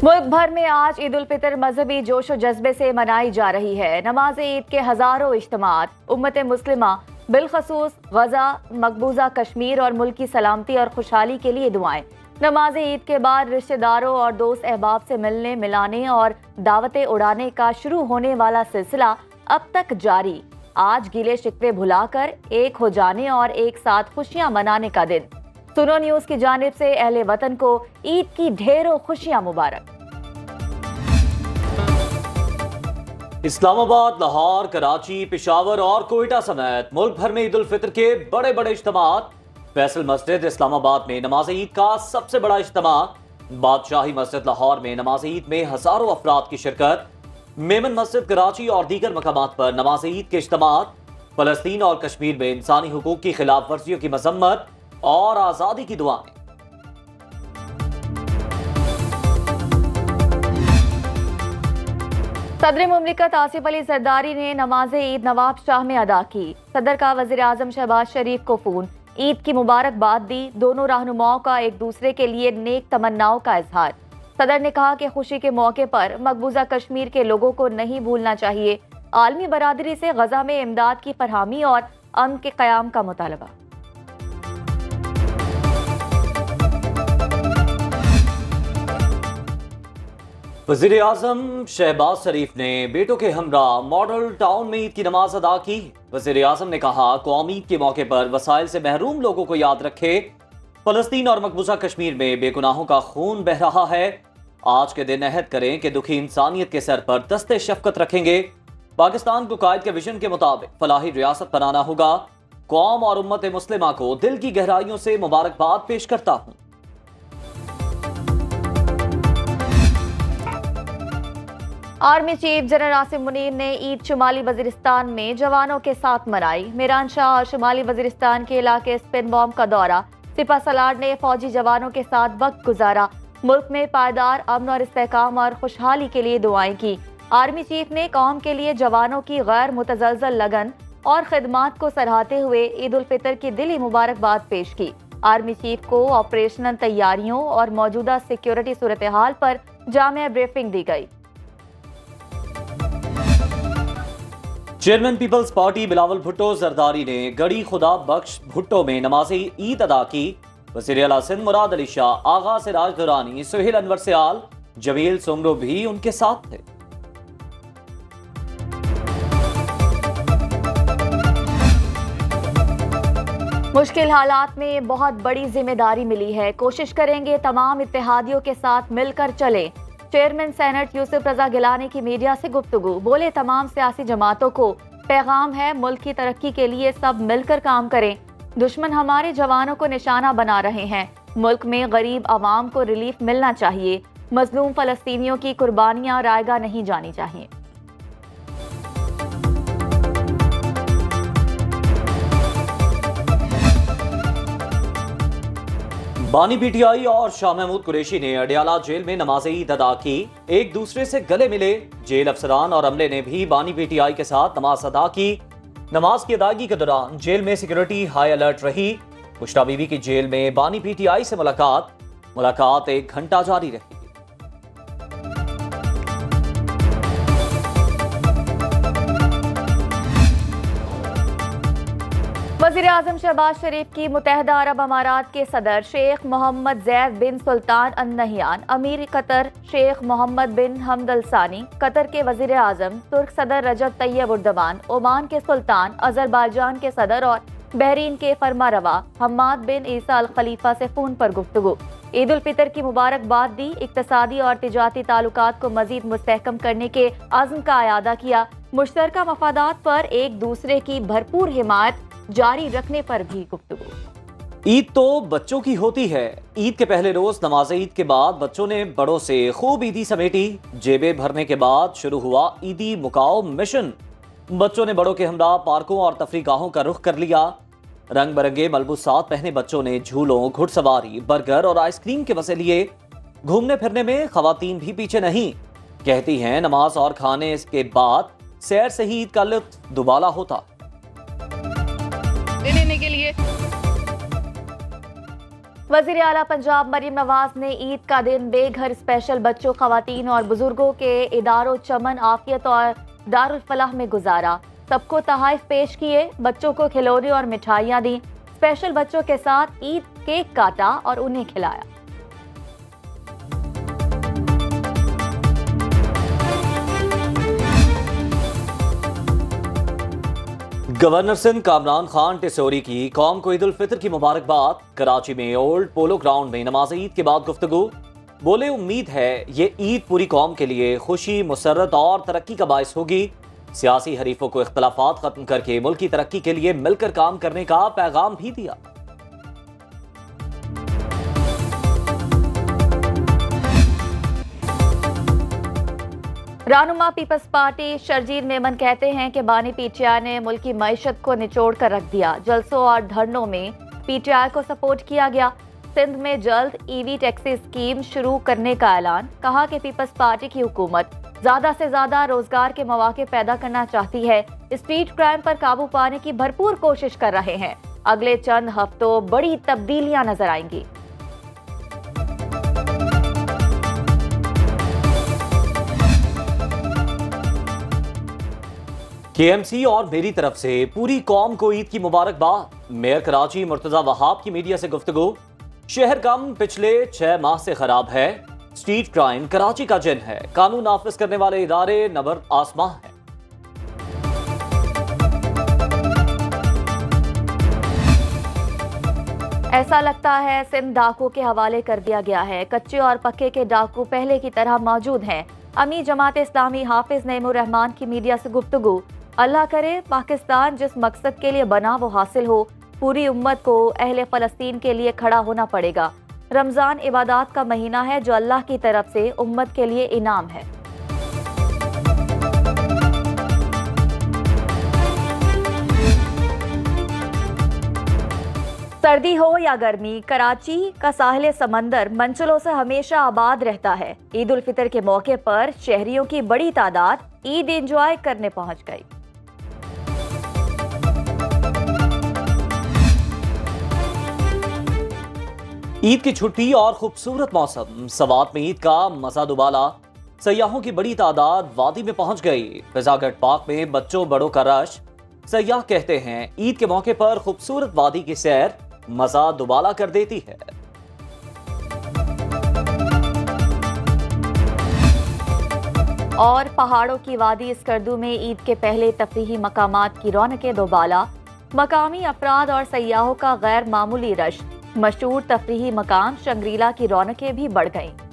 मुल्क भर में आज ईद उल फितर मजहबी जोश व जज्बे से मनाई जा रही है। नमाज ईद के हजारों इज्तिमात उम्मत मुस्लिमा बिलखसूस गजा, मकबूजा कश्मीर और मुल्क की सलामती और खुशहाली के लिए दुआएं। नमाज ईद के बाद रिश्तेदारों और दोस्त अहबाब से मिलने मिलाने और दावतें उड़ाने का शुरू होने वाला सिलसिला अब तक जारी। आज गिले शिकवे भुलाकर एक हो जाने और एक साथ खुशियां मनाने का दिन। सुनो न्यूज की जानिब से अहले वतन को ईद की ढेरों खुशियां मुबारक। इस्लामाबाद, लाहौर, कराची, पेशावर और कोयटा समेत मुल्क भर में ईद उल फितर के बड़े बड़े इज्तिमात। फैसल मस्जिद इस्लामाबाद में नमाज ईद का सबसे बड़ा इज्तिमा। बादशाही मस्जिद लाहौर में नमाज ईद में हजारों अफराद की शिरकत। मेमन मस्जिद कराची और दीगर मकामात पर नमाज ईद के इज्तिमात। फलस्तीन और कश्मीर में इंसानी हुकूक की खिलाफ वर्जियों की मजम्मत और आजादी की दुआएं। सदर मुमलिकत आसिफ अली जरदारी ने नमाज ईद नवाब शाह में अदा की। सदर का वजीर आजम शहबाज शरीफ को फोन, ईद की मुबारकबाद दी। दोनों रहनुमाओं का एक दूसरे के लिए नेक तमन्नाओं का इजहार। सदर ने कहा कि खुशी के मौके पर मकबूजा कश्मीर के लोगों को नहीं भूलना चाहिए। आलमी बरादरी से गजा में इमदाद की फरहमी और अमन के क़याम का मुतालबा। वज़ीर आज़म शहबाज शरीफ ने बेटों के हमरा मॉडल टाउन में ईद की नमाज अदा की। वज़ीर आज़म ने कहा, कौमी ईद के मौके पर वसाइल से महरूम लोगों को याद रखे। फलस्तीन और मकबूजा कश्मीर में बेगुनाहों का खून बह रहा है। आज के दिन अहद करें कि दुखी इंसानियत के सर पर दस्ते शफकत रखेंगे। पाकिस्तान को कायद के विजन के मुताबिक फलाही रियासत बनाना होगा। कौम और उम्मत मुस्लिमा को दिल की गहराइयों से मुबारकबाद पेश करता हूँ। Army chief general Asim Munir ने ईद शुमाली वजीरिस्तान में जवानों के साथ मनाई। मीरान शाह और शुमाली वजीरिस्तान के इलाके स्पिन बॉम्ब का दौरा। सिपा सलार ने फौजी जवानों के साथ वक्त गुजारा। मुल्क में पायदार अमन और इस्तेहकाम और खुशहाली के लिए दुआएं की। आर्मी चीफ ने कौम के लिए जवानों की गैर मुतज़लज़ल लगन और खिदमात को सराहते हुए ईद उल फितर की दिली मुबारकबाद पेश की। आर्मी चीफ को ऑपरेशनल तैयारियों और मौजूदा सिक्योरिटी सूरत हाल पर जामिया ब्रीफिंग दी गई। Chairman people's party Bilawal Bhutto Zardari ने गड़ी खुदा बख्श भुट्टो में नमाज ईद अदा की। वज़ीर आला सिंध मुराद अली शाह, आगा सिराज दुरानी, सुहेल अनवर सयाल, जमील सुमरो भी उनके साथ थे। मुश्किल हालात में बहुत बड़ी जिम्मेदारी मिली है। कोशिश करेंगे तमाम इत्तेहादियों के साथ मिलकर चले। चेयरमैन सेनेट यूसुफ रजा गिलानी की मीडिया से गुफ्तगू। बोले, तमाम सियासी जमातों को पैगाम है, मुल्क की तरक्की के लिए सब मिलकर काम करें। दुश्मन हमारे जवानों को निशाना बना रहे हैं। मुल्क में गरीब आवाम को रिलीफ मिलना चाहिए। मजलूम फलस्तीनियों की कुर्बानियां रायगा नहीं जानी चाहिए। बानी पीटीआई और शाह महमूद कुरैशी ने अडियाला जेल में नमाज ईद अदा की। एक दूसरे से गले मिले। जेल अफसरान और अमले ने भी बानी पीटीआई के साथ नमाज अदा की। नमाज की अदायगी के दौरान जेल में सिक्योरिटी हाई अलर्ट रही। मुश्ता बीवी की जेल में बानी पीटीआई से मुलाकात 1 घंटा जारी रही। वज़ीर आज़म शहबाज शरीफ की मुत्तहिदा अरब अमारात के सदर शेख मोहम्मद ज़ैद बिन सुल्तान अल नहियान, अमीर कतर शेख मोहम्मद बिन हमद अल सानी, कतर के वज़ीर आज़म, तुर्क सदर रजब तैयब उर्दवान, ओमान के सुल्तान, अज़रबैजान के सदर और बहरीन के फरमारवा हम्माद बिन ईसा अल खलीफा से फ़ोन पर गुफ्तगू। ईद उल फितर की मुबारकबाद दी। इक़्तिसादी और तिजारती ताल्लुकात को मज़ीद मुस्तहकम करने के अज़्म का अयादा किया। मुश्तरका मफादात पर एक दूसरे की भरपूर हिमायत जारी रखने पर भी गुफ्तगू। ईद तो बच्चों की होती है। ईद के पहले रोज नमाज ईद के बाद बच्चों ने बड़ों से खूब ईदी समेटी। जेबें भरने के बाद शुरू हुआ ईदी मुकाओ मिशन। बच्चों ने बड़ों के हमरा पार्कों और तफरीगाहों का रुख कर लिया। रंग बिरंगे मलबूसात पहने बच्चों ने झूलों, घुड़सवारी, बर्गर और आइसक्रीम के मजे लिए। घूमने फिरने में खवातीन भी पीछे नहीं। कहती हैं, नमाज और खाने के बाद सैर से ही ईद का लुत्फ दुबाला होता। लेने के लिए वजीर आला पंजाब मरीम नवाज ने ईद का दिन बेघर स्पेशल बच्चों, खवातीन और बुजुर्गों के इदारों चमन, आफियत और दारुल फलाह में गुजारा। सबको तहाइफ पेश किए, बच्चों को खिलौने और मिठाइयां दी। स्पेशल बच्चों के साथ ईद केक काटा और उन्हें खिलाया। गवर्नर सिंध कामरान खान टिसोरी की कौम को ईद उल फितर की मुबारकबाद। कराची में ओल्ड पोलो ग्राउंड में नमाज ईद के बाद गुफ्तगू। बोले, उम्मीद है ये ईद पूरी कौम के लिए खुशी, मुसर्रत और तरक्की का बायस होगी। सियासी हरीफों को इख्तलाफात खत्म करके मुल्क की तरक्की के लिए मिलकर काम करने का पैगाम भी दिया। रहनुमा पीपल्स पार्टी शर्जील मेमन कहते हैं कि बानी पीटीआई ने मुल्क की मईशत को निचोड़ कर रख दिया। जलसों और धरनों में पीटीआई को सपोर्ट किया गया। सिंध में जल्द ईवी टैक्सी स्कीम शुरू करने का ऐलान। कहा कि पीपल्स पार्टी की हुकूमत ज्यादा से ज्यादा रोजगार के मौके पैदा करना चाहती है। स्ट्रीट क्राइम पर काबू पाने की भरपूर कोशिश कर रहे हैं। अगले चंद हफ्तों बड़ी तब्दीलियां नजर आएंगी। केएमसी और मेरी तरफ से पूरी कौम को ईद की मुबारकबाद। मेयर कराची मुर्तजा वहाब की मीडिया से गुफ्तगू। शहर कम पिछले 6 माह से खराब है। स्ट्रीट क्राइम कराची का जिन है। कानून नाफिज करने वाले इदारे नबर आसमां हैं। ऐसा लगता है सिंध डाकू के हवाले कर दिया गया है। कच्चे और पक्के के डाकू पहले की तरह मौजूद हैं। अमीर जमात इस्लामी हाफिज नईमुर रहमान की मीडिया से गुफ्तगू। अल्लाह करे पाकिस्तान जिस मकसद के लिए बना वो हासिल हो। पूरी उम्मत को अहले फलस्तीन के लिए खड़ा होना पड़ेगा। रमजान इबादत का महीना है जो अल्लाह की तरफ से उम्मत के लिए इनाम है। सर्दी हो या गर्मी, कराची का साहिल समंदर मंचलों से हमेशा आबाद रहता है। ईद उल फितर के मौके पर शहरियों की बड़ी तादाद ईद एंजॉय करने पहुंच गई। ईद की छुट्टी और खूबसूरत मौसम, सवात में ईद का मजा दुबाला। सयाहों की बड़ी तादाद वादी में पहुंच गई। फिजागढ़ पार्क में बच्चों बड़ों का रश। सयाह कहते हैं ईद के मौके पर खूबसूरत वादी की सैर मजा दुबाला कर देती है। और पहाड़ों की वादी स्कर्दू में ईद के पहले तफरीही मकामात की रौनकें दोबाला। मकामी अफराद और सयाहों का गैर मामूली रश। मशहूर तफरीही मकाम शंग्रीला की रौनकें भी बढ़ गईं।